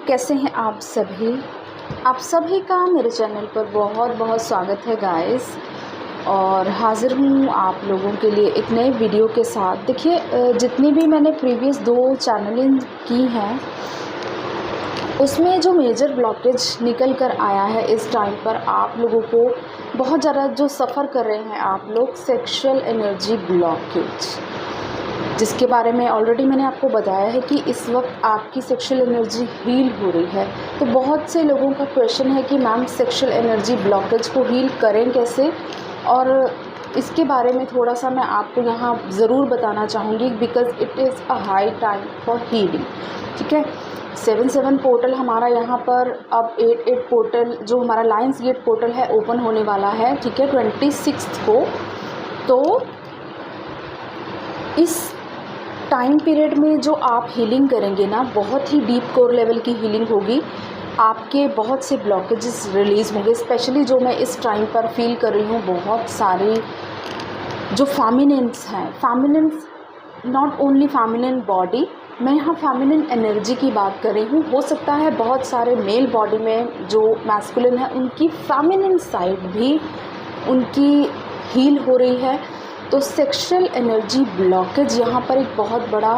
कैसे हैं आप सभी। आप सभी का मेरे चैनल पर बहुत बहुत स्वागत है गाइस। और हाज़िर हूँ आप लोगों के लिए एक नए वीडियो के साथ। देखिए, जितनी भी मैंने प्रीवियस 2 चैनलिंग की हैं उसमें जो मेजर ब्लॉकेज निकल कर आया है इस टाइम पर आप लोगों को बहुत ज़्यादा जो सफ़र कर रहे हैं आप लोग, सेक्सुअल एनर्जी ब्लॉकेज, जिसके बारे में ऑलरेडी मैंने आपको बताया है कि इस वक्त आपकी सेक्सुअल एनर्जी हील हो रही है। तो बहुत से लोगों का क्वेश्चन है कि मैम सेक्सुअल एनर्जी ब्लॉकेज को हील करें कैसे, और इसके बारे में थोड़ा सा मैं आपको यहाँ ज़रूर बताना चाहूँगी because it is a high time for healing. ठीक है, 7 पोर्टल हमारा यहाँ पर अब 8 पोर्टल जो हमारा लायंस गेट पोर्टल है ओपन होने वाला है। ठीक है, 26 को। तो इस टाइम पीरियड में जो आप हीलिंग करेंगे ना, बहुत ही डीप कोर लेवल की हीलिंग होगी। आपके बहुत से ब्लॉकेजेस रिलीज़ होंगे। स्पेशली जो मैं इस टाइम पर फील कर रही हूँ, बहुत सारे जो फेमिनिन्स हैं, feminines not only feminine body, मैं यहाँ फेमिनिन एनर्जी की बात कर रही हूँ। हो सकता है बहुत सारे मेल बॉडी में जो मैस्कुलिन है उनकी फेमिनिन साइड भी उनकी हील हो रही है। तो सेक्सुअल एनर्जी ब्लॉकेज यहाँ पर एक बहुत बड़ा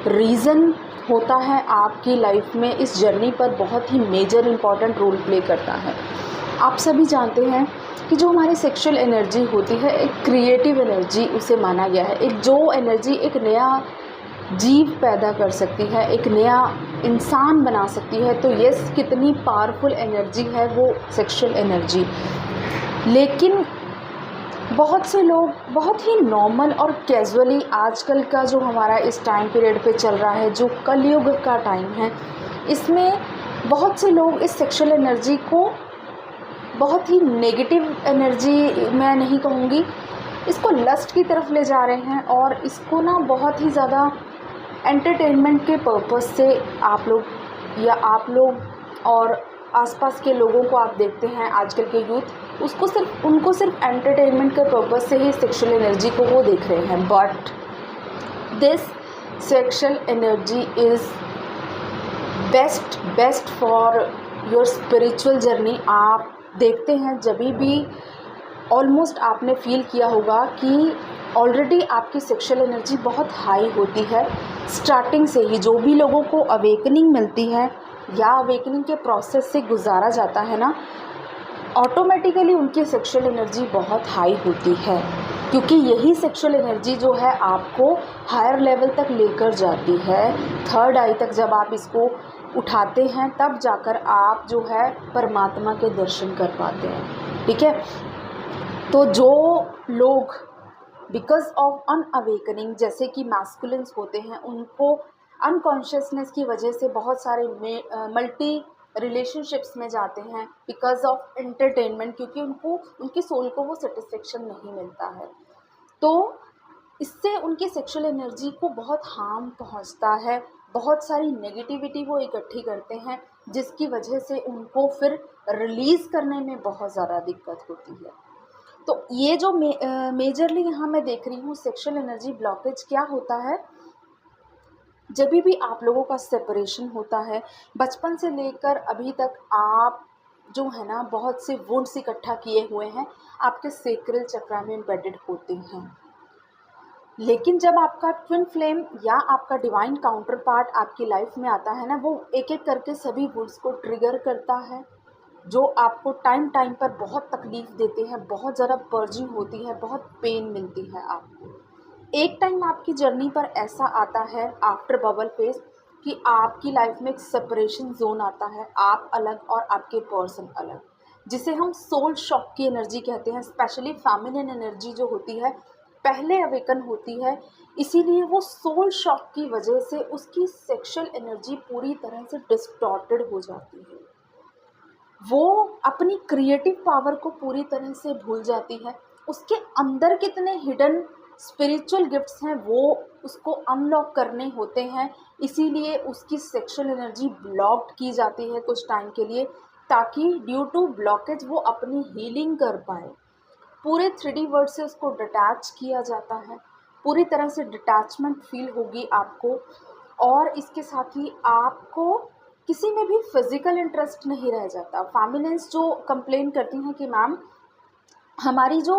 रीज़न होता है आपकी लाइफ में, इस जर्नी पर बहुत ही मेजर इम्पॉर्टेंट रोल प्ले करता है। आप सभी जानते हैं कि जो हमारी सेक्सुअल एनर्जी होती है एक क्रिएटिव एनर्जी उसे माना गया है। एक जो एनर्जी एक नया जीव पैदा कर सकती है, एक नया इंसान बना सकती है। तो यस, कितनी पावरफुल एनर्जी है वो सेक्सुअल एनर्जी। लेकिन बहुत से लोग बहुत ही नॉर्मल और कैजुअली आजकल का जो हमारा इस टाइम पीरियड पे चल रहा है, जो कलयुग का टाइम है, इसमें बहुत से लोग इस सेक्सुअल एनर्जी को बहुत ही नेगेटिव एनर्जी मैं नहीं कहूँगी, इसको लस्ट की तरफ ले जा रहे हैं और इसको ना बहुत ही ज़्यादा एंटरटेनमेंट के पर्पस से आप लोग और आसपास के लोगों को आप देखते हैं। आजकल के यूथ उनको सिर्फ एंटरटेनमेंट के पर्पस से ही सेक्सुअल एनर्जी को वो देख रहे हैं। But this sexual energy is best for your spiritual journey. आप देखते हैं जब भी ऑलमोस्ट आपने फील किया होगा कि ऑलरेडी आपकी सेक्सुअल एनर्जी बहुत हाई होती है। स्टार्टिंग से ही जो भी लोगों को अवेकनिंग मिलती है या अवेकनिंग के प्रोसेस से गुजारा जाता है ना, ऑटोमेटिकली उनकी सेक्सुअल एनर्जी बहुत हाई होती है, क्योंकि यही सेक्सुअल एनर्जी जो है आपको हायर लेवल तक लेकर जाती है। थर्ड आई तक जब आप इसको उठाते हैं तब जाकर आप जो है परमात्मा के दर्शन कर पाते हैं। ठीक है, तो जो लोग बिकॉज ऑफ अनअवेकनिंग जैसे कि मैस्कुलिन्स होते हैं, उनको अनकॉन्शियसनेस की वजह से बहुत सारे मल्टी रिलेशनशिप्स में जाते हैं बिकॉज ऑफ एंटरटेनमेंट, क्योंकि उनकी सोल को वो सेटिस्फेक्शन नहीं मिलता है। तो इससे उनकी सेक्सुअल एनर्जी को बहुत हार्म पहुंचता है। बहुत सारी नेगेटिविटी वो इकट्ठी करते हैं, जिसकी वजह से उनको फिर रिलीज़ करने में बहुत ज़्यादा दिक्कत होती है। तो ये जो मेजरली यहाँ मैं देख रही हूँ सेक्सुअल एनर्जी ब्लॉकेज क्या होता है, जब भी आप लोगों का सेपरेशन होता है, बचपन से लेकर अभी तक आप जो है ना बहुत से वुंड्स इकट्ठा किए हुए हैं, आपके सेक्रल चक्र में एम्बेडेड होते हैं। लेकिन जब आपका ट्विन फ्लेम या आपका डिवाइन काउंटर पार्ट आपकी लाइफ में आता है ना, वो एक एक करके सभी वुंड्स को ट्रिगर करता है, जो आपको टाइम पर बहुत तकलीफ़ देते हैं, बहुत ज़्यादा पर्जिंग होती है, बहुत पेन मिलती है आपको। एक टाइम आपकी जर्नी पर ऐसा आता है आफ्टर बबल फेज कि आपकी लाइफ में एक सेपरेशन जोन आता है, आप अलग और आपके पर्सन अलग, जिसे हम सोल शॉक की एनर्जी कहते हैं। स्पेशली फेमिनिन एनर्जी जो होती है पहले अवेकन होती है, इसीलिए वो सोल शॉक की वजह से उसकी सेक्सुअल एनर्जी पूरी तरह से डिस्टॉर्टेड हो जाती है। वो अपनी क्रिएटिव पावर को पूरी तरह से भूल जाती है। उसके अंदर कितने हिडन स्पिरिचुअल गिफ्ट्स हैं वो उसको अनलॉक करने होते हैं, इसीलिए उसकी सेक्सुअल एनर्जी ब्लॉक्ड की जाती है कुछ टाइम के लिए, ताकि ड्यू टू ब्लॉकेज वो अपनी हीलिंग कर पाए। पूरे 3D वर्ड से उसको डिटैच किया जाता है, पूरी तरह से डिटैचमेंट फील होगी आपको। और इसके साथ ही आपको किसी में भी फिजिकल इंटरेस्ट नहीं रह जाता। फेमिनिन्स जो कंप्लेन करती हैं कि मैम हमारी जो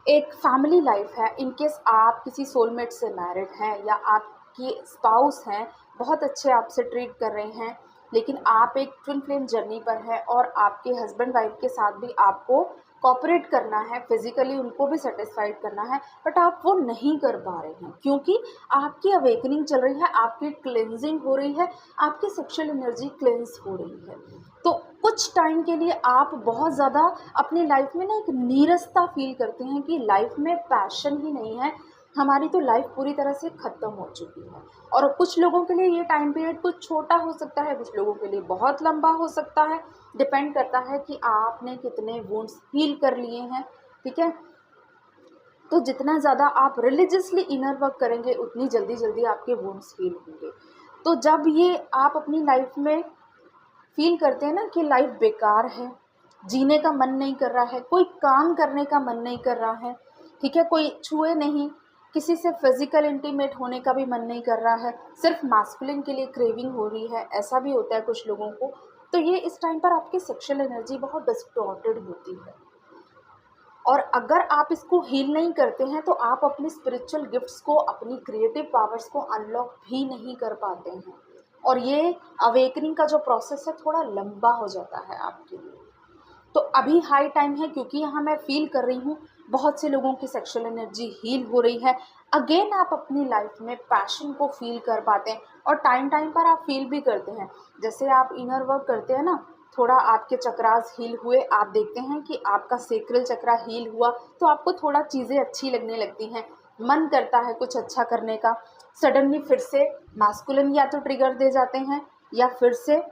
एक फैमिली लाइफ है, इन केस आप किसी सोलमेट से मैरिड हैं या आपकी स्पाउस हैं, बहुत अच्छे आपसे ट्रीट कर रहे हैं, लेकिन आप एक ट्विन फ्लेम जर्नी पर हैं और आपके हस्बैंड वाइफ के साथ भी आपको कॉपरेट करना है, फिजिकली उनको भी सेटिस्फाइड करना है, बट आप वो नहीं कर पा रहे हैं क्योंकि आपकी अवेकनिंग चल रही है, आपकी क्लेंजिंग हो रही है, आपकी सेक्सुअल एनर्जी क्लेंस हो रही है। तो कुछ टाइम के लिए आप बहुत ज़्यादा अपनी लाइफ में ना एक नीरसता फील करते हैं कि लाइफ में पैशन ही नहीं है, हमारी तो लाइफ पूरी तरह से ख़त्म हो चुकी है। और कुछ लोगों के लिए ये टाइम पीरियड कुछ छोटा हो सकता है, कुछ लोगों के लिए बहुत लंबा हो सकता है, डिपेंड करता है कि आपने कितने वुंड्स हील कर लिए हैं। ठीक है, तो जितना ज़्यादा आप रिलीजियसली इनर वर्क करेंगे उतनी जल्दी जल्दी आपके वुंड्स हील होंगे। तो जब ये आप अपनी लाइफ में फील करते हैं ना कि लाइफ बेकार है, जीने का मन नहीं कर रहा है, कोई काम करने का मन नहीं कर रहा है, ठीक है, कोई छुए नहीं, किसी से फिजिकल इंटीमेट होने का भी मन नहीं कर रहा है, सिर्फ मास्कुलिन के लिए क्रेविंग हो रही है, ऐसा भी होता है कुछ लोगों को। तो ये इस टाइम पर आपकी सेक्सुअल एनर्जी बहुत डिस्टॉर्टेड होती है और अगर आप इसको हील नहीं करते हैं तो आप अपनी स्पिरिचुअल गिफ्ट्स को, अपनी क्रिएटिव पावर्स को अनलॉक भी नहीं कर पाते हैं और ये अवेकनिंग का जो प्रोसेस है थोड़ा लंबा हो जाता है आपके लिए। तो अभी हाई टाइम है क्योंकि यहाँ मैं फील कर रही हूँ बहुत से लोगों की सेक्सुअल एनर्जी हील हो रही है। अगेन आप अपनी लाइफ में पैशन को फील कर पाते हैं और टाइम टाइम पर आप फील भी करते हैं। जैसे आप इनर वर्क करते हैं ना, थोड़ा आपके चक्रास हील हुए, आप देखते हैं कि आपका सेक्रल चक्रा हील हुआ तो आपको थोड़ा चीज़ें अच्छी लगने लगती हैं, मन करता है कुछ अच्छा करने का। सडनली फिर से मास्कुलिन या तो ट्रिगर दे जाते हैं या फिर से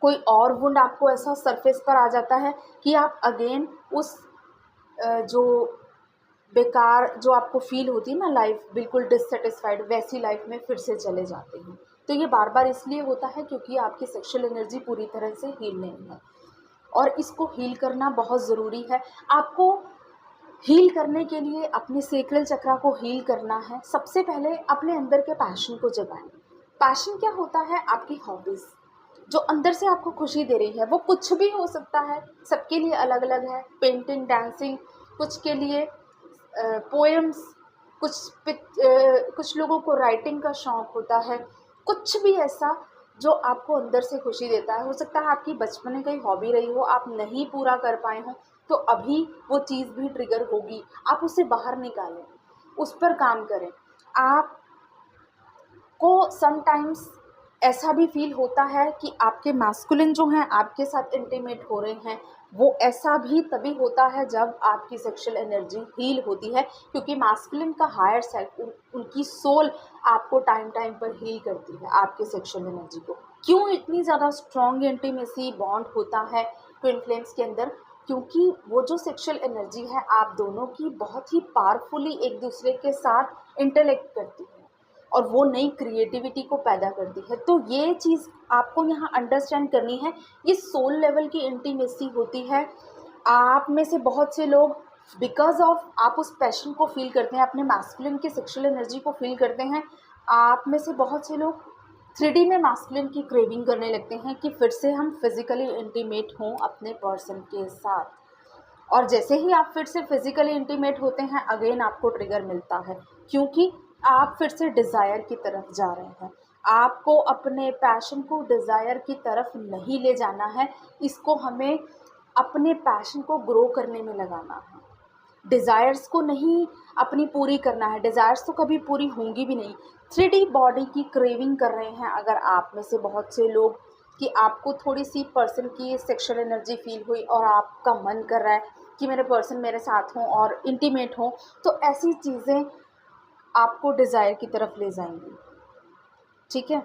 कोई और वुंड आपको ऐसा सरफेस पर आ जाता है कि आप अगेन उस जो बेकार जो आपको फील होती है ना लाइफ, बिल्कुल डिससेटिस्फाइड, वैसी लाइफ में फिर से चले जाते हैं। तो ये बार बार इसलिए होता है क्योंकि आपकी सेक्सुअल एनर्जी पूरी तरह से हील नहीं है और इसको हील करना बहुत ज़रूरी है। आपको हील करने के लिए अपने सेक्रल चक्रा को हील करना है। सबसे पहले अपने अंदर के पैशन को जगाएं। पैशन क्या होता है? आपकी हॉबीज़ जो अंदर से आपको खुशी दे रही है, वो कुछ भी हो सकता है, सबके लिए अलग अलग है। पेंटिंग, डांसिंग, कुछ के लिए पोएम्स, कुछ लोगों को राइटिंग का शौक़ होता है, कुछ भी ऐसा जो आपको अंदर से खुशी देता है। हो सकता है आपकी बचपन में कोई हॉबी रही हो, आप नहीं पूरा कर पाए हों, तो अभी वो चीज़ भी ट्रिगर होगी, आप उसे बाहर निकालें, उस पर काम करें। आपको समटाइम्स ऐसा भी फील होता है कि आपके मास्कुलिन जो हैं आपके साथ इंटीमेट हो रहे हैं, वो ऐसा भी तभी होता है जब आपकी सेक्सुअल एनर्जी हील होती है, क्योंकि मास्कुलिन का हायर सेल्फ, उनकी सोल आपको टाइम टाइम पर हील करती है आपके सेक्सुअल एनर्जी को। क्यों इतनी ज़्यादा स्ट्रॉन्ग इंटीमेसी बॉन्ड होता है ट्विन फ्लेम्स के अंदर? क्योंकि वो जो सेक्सुअल एनर्जी है आप दोनों की बहुत ही पावरफुली एक दूसरे के साथ इंटरेक्ट करती है और वो नई क्रिएटिविटी को पैदा करती है। तो ये चीज़ आपको यहाँ अंडरस्टैंड करनी है, ये सोल लेवल की इंटीमेसी होती है। आप में से बहुत से लोग बिकॉज ऑफ आप उस पैशन को फील करते हैं, अपने मास्कुलिन की सेक्सुअल एनर्जी को फील करते हैं। आप में से बहुत से लोग 3D में मास्कुलिन की क्रेविंग करने लगते हैं कि फिर से हम फिज़िकली इंटीमेट हों अपने पर्सन के साथ। और जैसे ही आप फिर से फिज़िकली इंटीमेट होते हैं, अगेन आपको ट्रिगर मिलता है, क्योंकि आप फिर से डिज़ायर की तरफ जा रहे हैं। आपको अपने पैशन को डिज़ायर की तरफ नहीं ले जाना है, इसको हमें अपने पैशन को ग्रो करने में लगाना है। डिज़ायर्स को नहीं अपनी पूरी करना है, डिज़ायर्स तो कभी पूरी होंगी भी नहीं। 3D बॉडी की क्रेविंग कर रहे हैं अगर आप में से बहुत से लोग, कि आपको थोड़ी सी पर्सन की सेक्सुअल एनर्जी फील हुई और आपका मन कर रहा है कि मेरे पर्सन मेरे साथ हों और इंटीमेट हों, तो ऐसी चीज़ें आपको डिज़ायर की तरफ ले जाएंगी। ठीक है,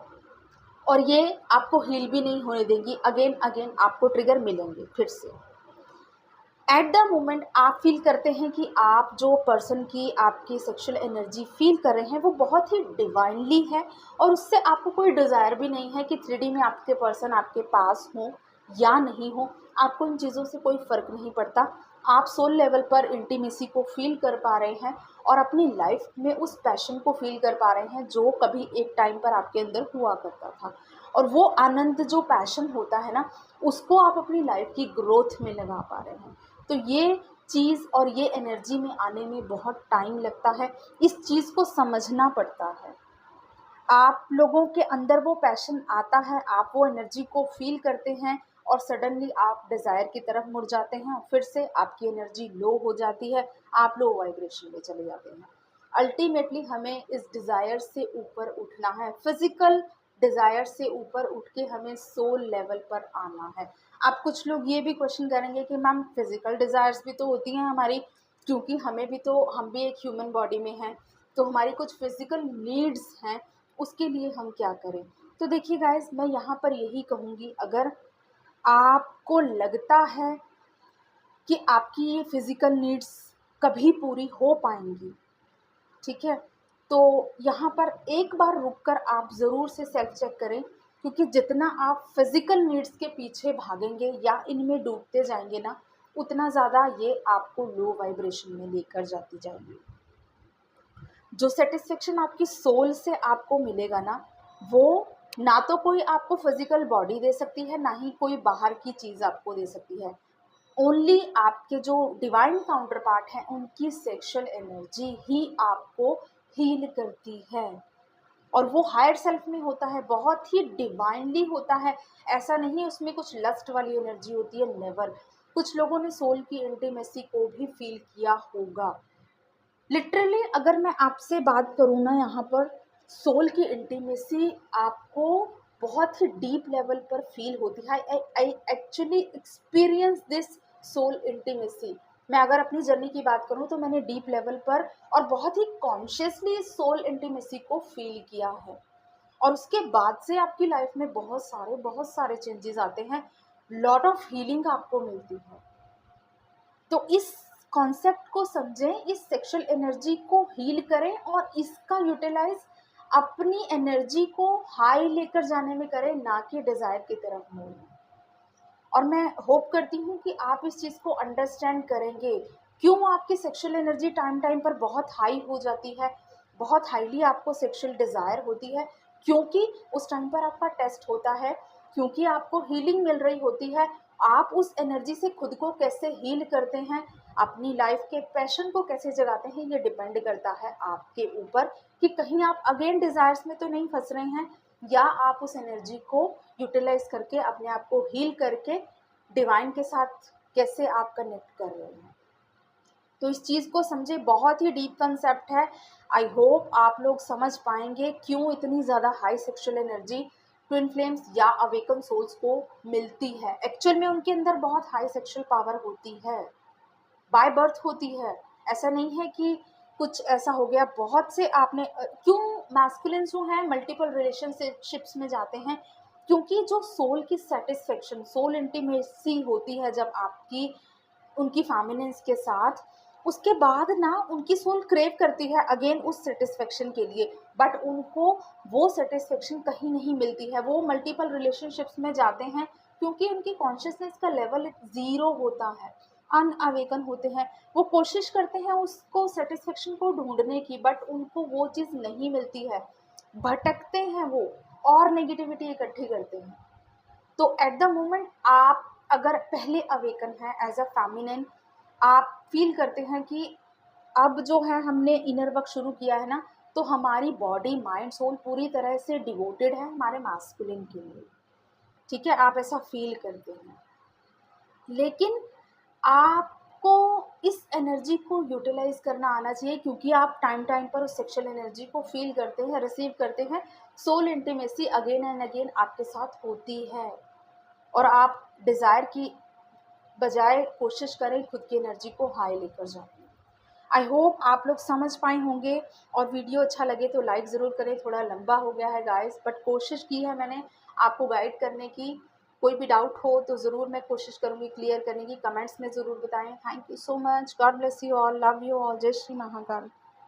और ये आपको हील भी नहीं होने देंगी। अगेन अगेन आपको ट्रिगर मिलेंगे फिर से। एट द मोमेंट आप फील करते हैं कि आप जो पर्सन की आपकी सेक्सुअल एनर्जी फील कर रहे हैं वो बहुत ही डिवाइनली है और उससे आपको कोई डिज़ायर भी नहीं है कि 3D में आपके पर्सन आपके पास हो या नहीं हो। आपको इन चीज़ों से कोई फ़र्क नहीं पड़ता। आप सोल लेवल पर इंटीमेसी को फील कर पा रहे हैं और अपनी लाइफ में उस पैशन को फील कर पा रहे हैं जो कभी एक टाइम पर आपके अंदर हुआ करता था। और वो आनंद जो पैशन होता है ना, उसको आप अपनी लाइफ की ग्रोथ में लगा पा रहे हैं। तो ये चीज़ और ये एनर्जी में आने में बहुत टाइम लगता है, इस चीज़ को समझना पड़ता है। आप लोगों के अंदर वो पैशन आता है, आप वो एनर्जी को फील करते हैं और सडनली आप डिज़ायर की तरफ मुड़ जाते हैं, फिर से आपकी एनर्जी लो हो जाती है, आप लो वाइब्रेशन में चले जाते हैं। अल्टीमेटली हमें इस डिज़ायर से ऊपर उठना है, फिजिकल डिज़ायर से ऊपर उठ के हमें सोल लेवल पर आना है। आप कुछ लोग ये भी क्वेश्चन करेंगे कि मैम फिजिकल डिज़ायर्स भी तो होती हैं हमारी, क्योंकि हम भी एक ह्यूमन बॉडी में हैं, तो हमारी कुछ फिजिकल नीड्स हैं, उसके लिए हम क्या करें? तो देखिए गाइस, मैं यहाँ पर यही कहूँगी, अगर आपको लगता है कि आपकी ये फिज़िकल नीड्स कभी पूरी हो पाएँगी, ठीक है? तो यहाँ पर एक बार रुक कर आप ज़रूर से सेल्फ चेक करें, क्योंकि जितना आप फिज़िकल नीड्स के पीछे भागेंगे या इनमें डूबते जाएँगे ना, उतना ज़्यादा ये आपको लो वाइब्रेशन में लेकर जाती जाएगी। जो सेटिस्फेक्शन आपकी सोल से आपको मिलेगा ना, वो ना तो कोई आपको फिजिकल बॉडी दे सकती है, ना ही कोई बाहर की चीज़ आपको दे सकती है। ओनली आपके जो डिवाइन काउंटर पार्ट हैं, उनकी सेक्सुअल एनर्जी ही आपको हील करती है। और वो हायर सेल्फ में होता है, बहुत ही डिवाइनली होता है। ऐसा नहीं है उसमें कुछ लस्ट वाली एनर्जी होती है, नेवर। कुछ लोगों ने सोल की इंटीमेसी को भी फील किया होगा। लिटरली अगर मैं आपसे बात करूँ ना, यहाँ पर सोल की इंटीमेसी आपको बहुत ही डीप लेवल पर फील होती है। I actually experience this soul intimacy. मैं अगर अपनी जर्नी की बात करूँ तो मैंने डीप लेवल पर और बहुत ही कॉन्शियसली सोल इंटीमेसी को फील किया है, और उसके बाद से आपकी लाइफ में बहुत सारे चेंजेस आते हैं, लॉट ऑफ हीलिंग आपको मिलती है। तो इस कॉन्सेप्ट को समझें, इस सेक्सुअल एनर्जी को हील करें और इसका यूटिलाइज अपनी एनर्जी को हाई लेकर जाने में करें, ना कि डिज़ायर की तरफ मोड़ें। और मैं होप करती हूँ कि आप इस चीज़ को अंडरस्टैंड करेंगे, क्यों आपकी सेक्सुअल एनर्जी टाइम टाइम पर बहुत हाई हो जाती है, बहुत हाईली आपको सेक्सुअल डिज़ायर होती है, क्योंकि उस टाइम पर आपका टेस्ट होता है, क्योंकि आपको हीलिंग मिल रही होती है। आप उस एनर्जी से खुद को कैसे हील करते हैं, अपनी लाइफ के पैशन को कैसे जगाते हैं, ये डिपेंड करता है आपके ऊपर कि कहीं आप अगेन डिज़ायर्स में तो नहीं फंस रहे हैं, या आप उस एनर्जी को यूटिलाइज करके अपने आप को हील करके डिवाइन के साथ कैसे आप कनेक्ट कर रहे हैं। तो इस चीज़ को समझे, बहुत ही डीप कंसेप्ट है। आई होप आप लोग समझ पाएंगे क्यों इतनी ज़्यादा high sexual energy twin flames या अवेकन सोल्स को मिलती है। एक्चुअल में उनके अंदर बहुत हाई सेक्सुअल पावर होती है, बाय बर्थ होती है। ऐसा नहीं है कि कुछ ऐसा हो गया, बहुत से आपने क्यों मैस्कुलिन जो हैं मल्टीपल रिलेशनशिप्स में जाते हैं, क्योंकि जो सोल की सेटिस्फेक्शन, सोल इंटीमेसी होती है जब आपकी उनकी फेमिनिन्स के साथ, उसके बाद ना उनकी सोल क्रेव करती है अगेन उस सेटिस्फेक्शन के लिए, बट उनको वो सेटिस्फेक्शन कहीं नहीं मिलती है। वो मल्टीपल रिलेशनशिप्स में जाते हैं क्योंकि उनकी कॉन्शियसनेस का लेवल ज़ीरो होता है, अनअवेकन होते हैं। वो कोशिश करते हैं उसको सेटिस्फेक्शन को ढूंढने की, बट उनको वो चीज़ नहीं मिलती है, भटकते हैं वो और नेगेटिविटी इकट्ठी करते हैं। तो एट द मोमेंट आप अगर पहले अवेकन है एज अ फेमिनिन, आप फील करते हैं कि अब जो है हमने इनर वर्क शुरू किया है ना, तो हमारी बॉडी माइंड सोल पूरी तरह से डिवोटेड है हमारे मास्कुलिन के लिए, ठीक है, आप ऐसा फील करते हैं। लेकिन आपको इस एनर्जी को यूटिलाइज करना आना चाहिए, क्योंकि आप टाइम टाइम पर उस सेक्सुअल एनर्जी को फील करते हैं, रिसीव करते हैं। Soul intimacy again and again आपके साथ होती है, और आप डिज़ायर की बजाय कोशिश करें खुद की एनर्जी को हाई लेकर जाने। आई होप आप लोग समझ पाए होंगे, और वीडियो अच्छा लगे तो लाइक ज़रूर करें। थोड़ा लंबा हो गया है गाइस, बट कोशिश की है मैंने आपको गाइड करने की। कोई भी डाउट हो तो ज़रूर मैं कोशिश करूँगी क्लियर करने की, कमेंट्स में ज़रूर बताएं। Thank you so much, God bless you all, love you all, जय श्री महाकाल।